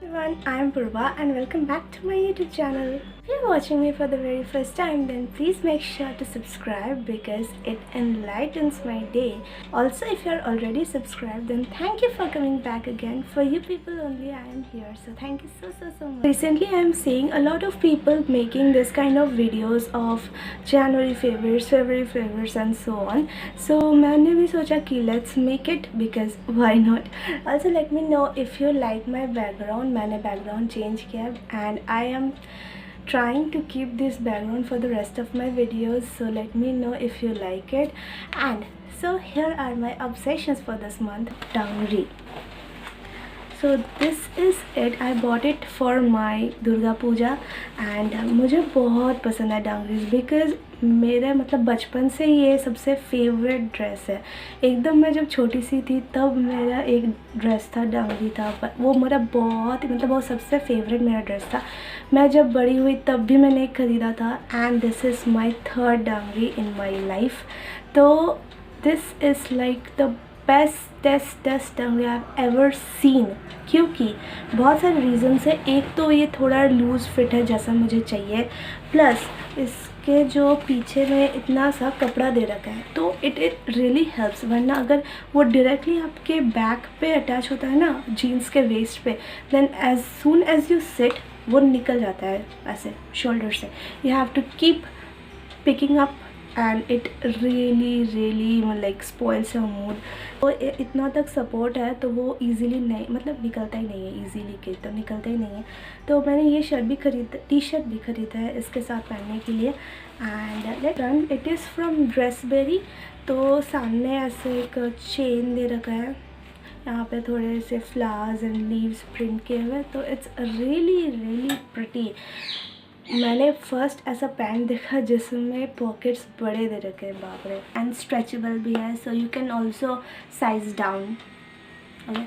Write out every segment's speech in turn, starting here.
Everyone, I am Purva and welcome back to my YouTube channel. If you're watching me for the very first time, then please make sure to subscribe because it enlightens my day. Also, if you're already subscribed, then thank you for coming back again. For you people only, I am here. So thank you so much. Recently, I am seeing a lot of people making this kind of videos of January favorites, February favorites and so on. So मैंने भी सोचा कि let's make it because why not. Also let me know if you like my background. मैंने background change किया and I am trying to keep this background for the rest of my videos, so let me know if you like it. And so here are my obsessions for this month. Dowry. So this is it. I bought it for my Durga Puja and मुझे बहुत पसंद है डांगरीज because मेरा मतलब बचपन से ये सबसे फेवरेट ड्रेस है. एकदम मैं जब छोटी सी थी तब मेरा एक ड्रेस था, डांगरी था, वो मेरा बहुत मतलब वो सबसे फेवरेट मेरा ड्रेस था. मैं जब बड़ी हुई तब भी मैंने एक ख़रीदा था and this is my third dungaree in my life. तो this is like the best dungaree I have ever seen. क्योंकि बहुत सारे रीज़न्स है. एक तो ये थोड़ा लूज़ फिट है जैसा मुझे चाहिए, प्लस इसके जो पीछे में इतना सा कपड़ा दे रखा है तो इट रियली हेल्प्स. वरना अगर वो डायरेक्टली आपके बैक पे अटैच होता है ना, जीन्स के वेस्ट पे, then as soon as you sit वो निकल जाता है ऐसे शोल्डर से. You have to keep picking up and it really like spoils your mood. तो इतना तक सपोर्ट है तो वो इजीली नहीं मतलब निकलता ही नहीं है. इजीली के तो निकलता ही नहीं है. तो मैंने ये शर्ट भी टी शर्ट भी ख़रीदा है इसके साथ पहनने के लिए. And let it is from Dressberry. तो सामने ऐसे एक चेन दे रखा है, यहाँ पे थोड़े से फ्लावर्स एंड लीव्स प्रिंट किए हुए. तो इट्स रियली प्रिटी. मैंने फर्स्ट ऐसा पैंट देखा जिसमें पॉकेट्स बड़े दे रखे हैं, बाप रे. एंड स्ट्रेचेबल भी है, so you can also size down. Okay,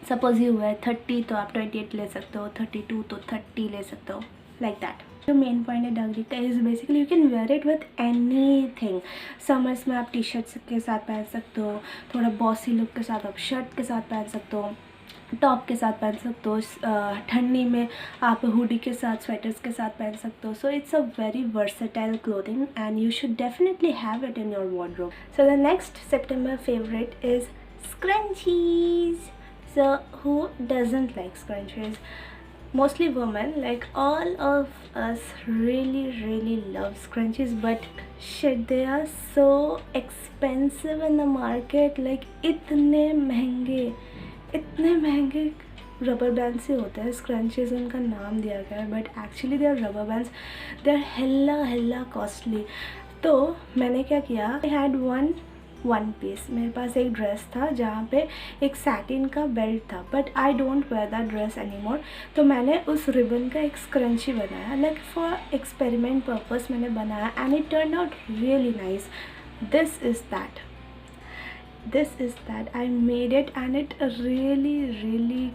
suppose you है 30 तो आप 28 ले सकते हो, 32 तो 30 ले सकते हो, लाइक दैट. जो मेन पॉइंट है डांगरी का is basically you can wear it with any thing. Summers में आप टी शर्ट्स के साथ पहन सकते हो, थोड़ा बॉसी लुक के साथ आप शर्ट के साथ पहन सकते हो, टॉप के साथ पहन सकते हो. ठंडी में आप हुडी के साथ, स्वेटर्स के साथ पहन सकते हो. So it's a very versatile clothing and you should definitely have it in your wardrobe. So the next September favorite is scrunchies. So who doesn't like scrunchies? Mostly women, like all of us really love scrunchies, but shit, they are so expensive in the market. Like इतने महंगे rubber bands ही होते हैं. स्क्रंचेस उनका नाम दिया गया है but actually they are rubber bands. They are hella costly. तो मैंने क्या किया, आई हैड वन पीस. मेरे पास एक ड्रेस था जहाँ पे एक सैटिन का बेल्ट था, but I don't wear that dress any more. तो मैंने उस रिबन का एक स्क्रंची बनाया, लाइक फॉर एक्सपेरिमेंट पर्पस मैंने बनाया and it turn out really nice. This is that I made it and it really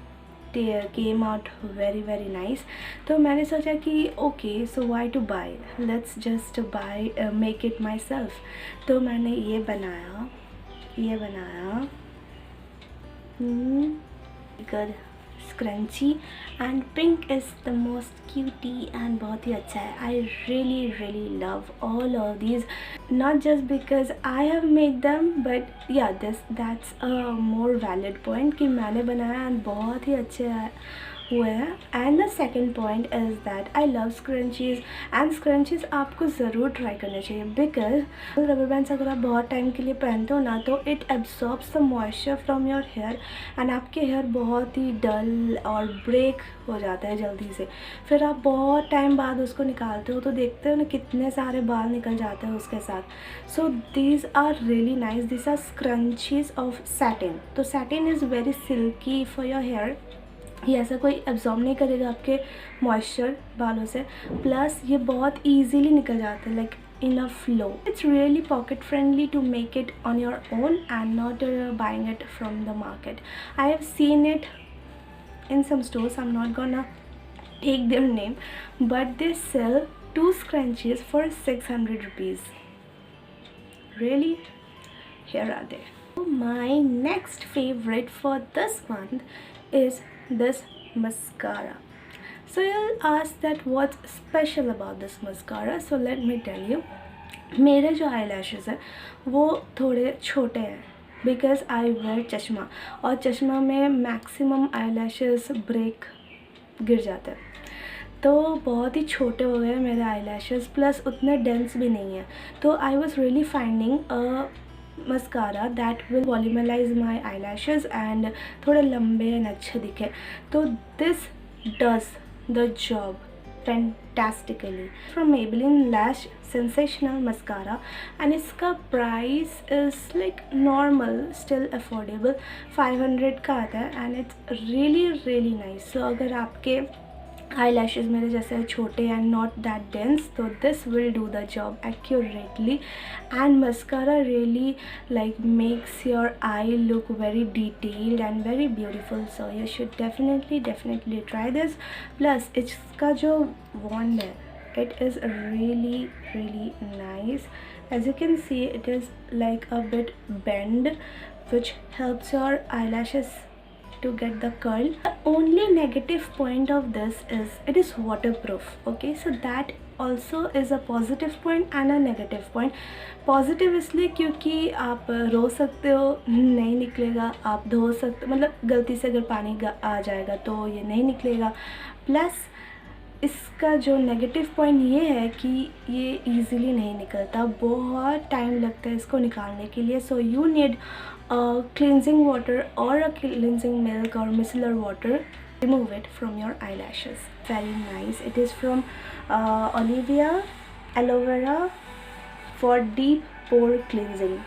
came out very nice. तो मैंने सोचा कि okay, so why to buy, let's just buy make it myself. तो मैंने ये बनाया good scrunchy and pink is the most cutie and बहुत ही अच्छा है. I really love all of these, not just because I have made them but yeah, that's a more valid point कि मैंने बनाया and बहुत ही अच्छे हुए हैं. And the second point is that I love scrunchies and scrunchies आपको ज़रूर try करना चाहिए बिकॉज रबर बैंड्स अगर आप बहुत टाइम के लिए पहनते हो ना तो it absorbs the moisture from your hair and आपके हेयर बहुत ही डल और ब्रेक हो जाता है जल्दी से. फिर आप बहुत टाइम बाद उसको निकालते हो तो देखते हो ना कितने सारे बाल निकल जाते हैं उसके साथ. So these are really nice. These are scrunchies of satin. तो satin is very silky for your hair. ये ऐसा कोई एब्जॉर्ब नहीं करेगा आपके मॉइस्चर बालों से, प्लस ये बहुत ईजीली निकल जाते हैं like in a flow. It's really pocket friendly to make it on your own and not buying it from the market. I have seen it in some stores. I'm not gonna take their name, but they sell 2 scrunchies for 600 rupees. Really? Here are they. My next favorite for this month is this mascara. So you'll ask that what's special about this mascara. So let me tell you, मेरे जो आई lashes है वो थोड़े छोटे हैं because I where चश्मा, और चश्मा में मैक्सिमम आई लैशेज़ ब्रेक गिर जाते हैं, तो बहुत ही छोटे हो गए मेरे आई लैशेज़, प्लस उतने डेंस भी नहीं है. तो I was really finding a mascara that will volumise my eye lashes and थोड़े लंबे एंड अच्छे दिखे. तो this does the job fantastically from Maybelline Lash Sensational Mascara, and इसका price is like normal still affordable 500 का आता है and it's really really nice. So अगर आपके आई लैशेज़ मेरे जैसे छोटे एंड नॉट दैट डेंस, तो this will do the job accurately. And mascara really like makes your I look very detailed and very beautiful. So you should definitely try this. Plus इसका जो वॉन्ड है, it is really nice. As you can see, it is like a bit bend, which helps your eyelashes to get the curl. The only negative point of this is it is waterproof. Okay, so that also is a positive point and a negative point. Positive इसलिए क्योंकि आप रो सकते हो, नहीं निकलेगा. आप धो सकते, मतलब गलती से अगर पानी आ जाएगा तो ये नहीं निकलेगा. प्लस इसका जो नेगेटिव पॉइंट ये है कि ये इजीली नहीं निकलता, बहुत टाइम लगता है इसको निकालने के लिए. So you need cleansing water और अ क्लिनजिंग मिल्क और micellar water. Remove it from your eyelashes. Very nice. It is from Olivia aloe vera for deep pore cleansing.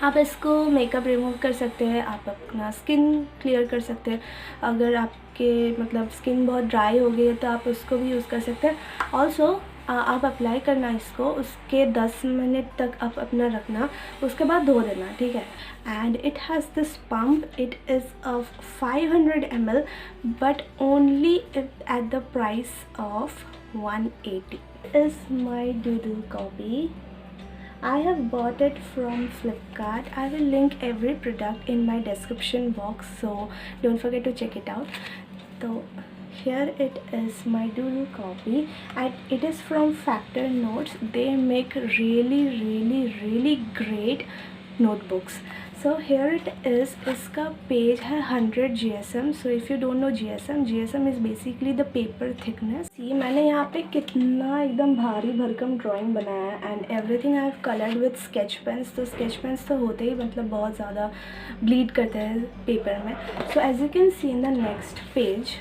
आप इसको मेकअप रिमूव कर सकते हैं, आप अपना स्किन क्लियर कर सकते हैं. अगर आपके मतलब स्किन बहुत ड्राई हो गई है तो आप उसको भी यूज़ कर सकते हैं. ऑल्सो आप अप्लाई करना इसको, उसके 10 मिनट तक आप अपना रखना, उसके बाद धो देना, ठीक है. And it has this pump. It is of 500 ml but only at the price of 180. Is my doodle copy. I have bought it from Flipkart. I will link every product in my description box, so don't forget to check it out. So here it is, my doodle copy, and it is from Factor Notes. They make really great notebooks. So here it is. इसका page है 100 GSM. So if you don't know GSM is basically the paper thickness. See, मैंने यहाँ पे कितना एकदम भारी भरकम drawing बनाया है and everything I have coloured with sketch pens. तो स्केच पेन्स तो होते ही मतलब बहुत ज़्यादा ब्लीड करते हैं पेपर में. So as you can see in the next page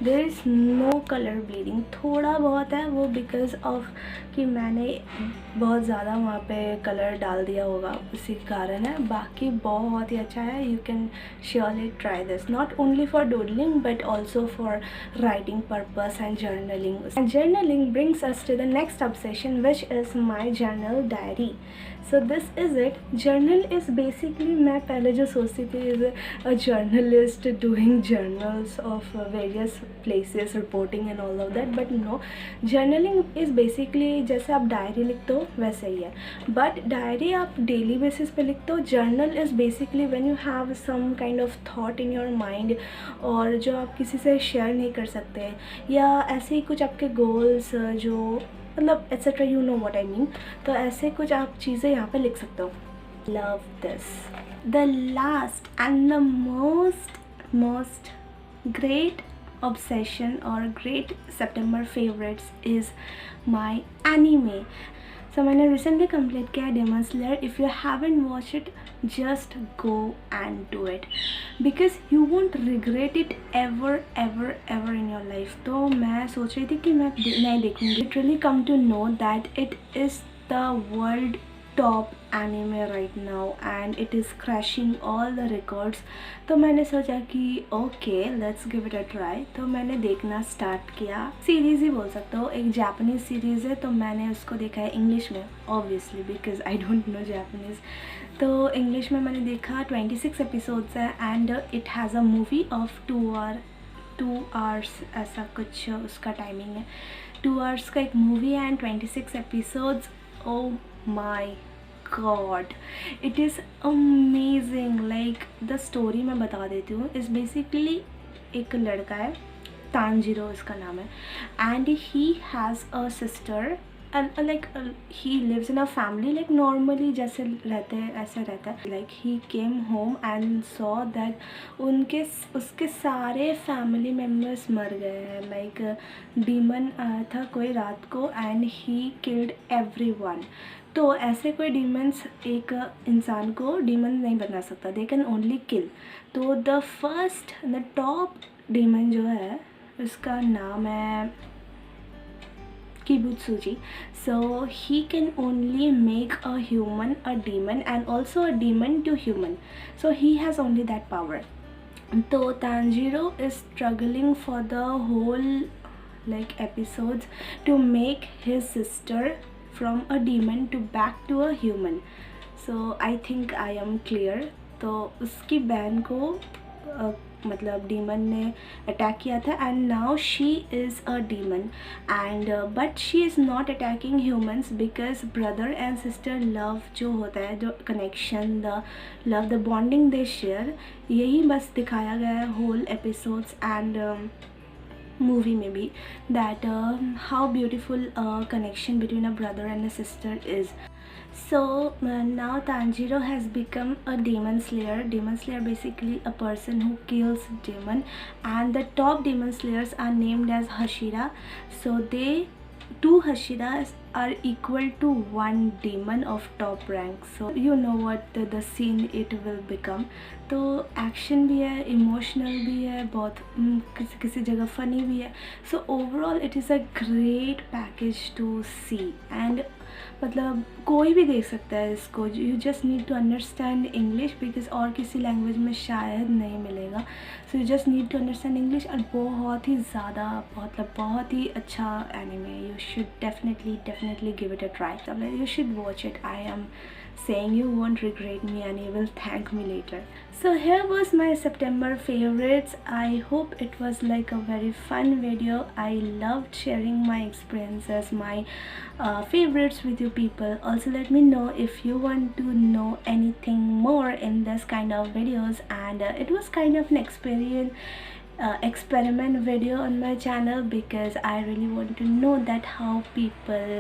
there is no colour bleeding. थोड़ा बहुत है वो बिकॉज ऑफ कि मैंने बहुत ज़्यादा वहाँ पे कलर डाल दिया होगा, उसी कारण है. बाकी बहुत ही अच्छा है. You can surely try this, not only for doodling but also for writing purpose and journaling. And journaling brings us to the next obsession which is my journal diary. So this is it. Journal is basically, मैं पहले जो सोचती थी is a journalist doing journals of various places, reporting and all of that, but no. Journaling is basically जैसे आप diary लिखते हो वैसे ही है, बट डायरी आप डेली बेसिस पे लिखते हो. Journal is basically when you have some kind of thought in your mind, और जो आप किसी से शेयर नहीं कर सकते, या ऐसे ही कुछ आपके गोल्स जो मतलब etcetera, you know what I mean. तो ऐसे कुछ आप चीज़ें यहाँ पे लिख सकते हो. Love this. The last and the most great obsession or great September favorites is my anime. So मैंने recently complete किया Demon Slayer. If you haven't watched it, just go and do it because you won't regret it ever in your life. तो मैं सोच रही थी कि मैं नहीं देखूँगी. Literally come to know that it is the world top anime right now and it is crashing all the records. तो मैंने सोचा कि okay let's give it a try. तो मैंने देखना स्टार्ट किया. सीरीज़ ही बोल सकते हो, एक जापानीज़ सीरीज़ है. तो मैंने उसको देखा है इंग्लिश में obviously because I don't know Japanese. तो इंग्लिश में मैंने देखा. 26 एपिसोड्स है and it has a movie of 2 hours ऐसा कुछ उसका टाइमिंग है. 2 आवर्स का एक मूवी है and 26 episodes. Oh my God, it is amazing. Like the story मैं बता देती हूँ. इज़ बेसिकली एक लड़का है, तानजीरो इसका नाम है, and he has a sister and like he lives in a family like normally जैसे रहते हैं ऐसे रहता है. Like he came home and saw that उसके सारे family members मर गए हैं. Like demon आया था कोई रात को and he killed everyone. तो ऐसे कोई demons एक इंसान को demon नहीं बना सकता, they can only kill. तो the top demon जो है उसका नाम है Kibutsuji. So he can only make a human a demon and also a demon to human. So he has only that power. So Tanjiro is struggling for the whole like episodes to make his sister from a demon to back to a human. So I think I am clear. तो उसकी बहन को मतलब demon ने attack किया था and now she is a demon and but she is not attacking humans because brother and sister love जो होता है, जो connection, the love, the bonding they share, यही बस दिखाया गया है होल एपिसोड्स एंड movie में भी, that how beautiful a connection between a brother and a sister is. So now Tanjiro has become a demon slayer. Demon slayer basically a person who kills demon, and the top demon slayers are named as Hashira. So two Hashiras are equal to one demon of top rank. So you know what the scene it will become. तो action भी है, emotional भी है, बहुत किसी किसी जगह funny भी है. So overall it is a great package to see and मतलब कोई भी देख सकता है इसको. You just need to understand English because और किसी लैंग्वेज में शायद नहीं मिलेगा. So you just need to understand English. और बहुत ही ज़्यादा मतलब बहुत ही अच्छा anime. You should definitely give it a try. You should watch it. I am saying you won't regret me and you will thank me later. So here was my September favorites. I hope it was like a very fun video. I loved sharing my experiences, my favorites with you people. Also let me know if you want to know anything more in this kind of videos, and it was kind of an experiment video on my channel because I really want to know that how people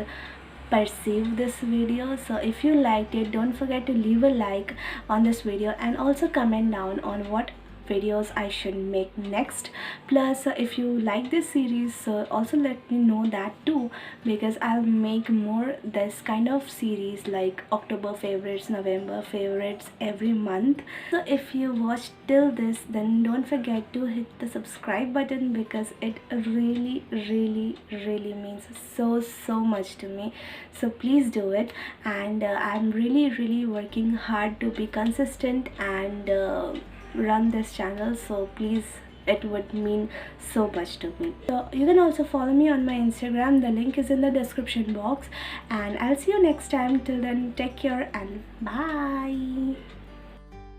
perceive this video. So if you liked it, don't forget to leave a like on this video and also comment down on what videos I should make next. Plus if you like this series, also let me know that too, because I'll make more this kind of series like October favorites, November favorites every month. So if you watched till this, then don't forget to hit the subscribe button because it really means so much to me. So please do it, and I'm really working hard to be consistent and run this channel, so please, it would mean so much to me. So you can also follow me on my Instagram. The link is in the description box, and I'll see you next time. Till then, take care and bye.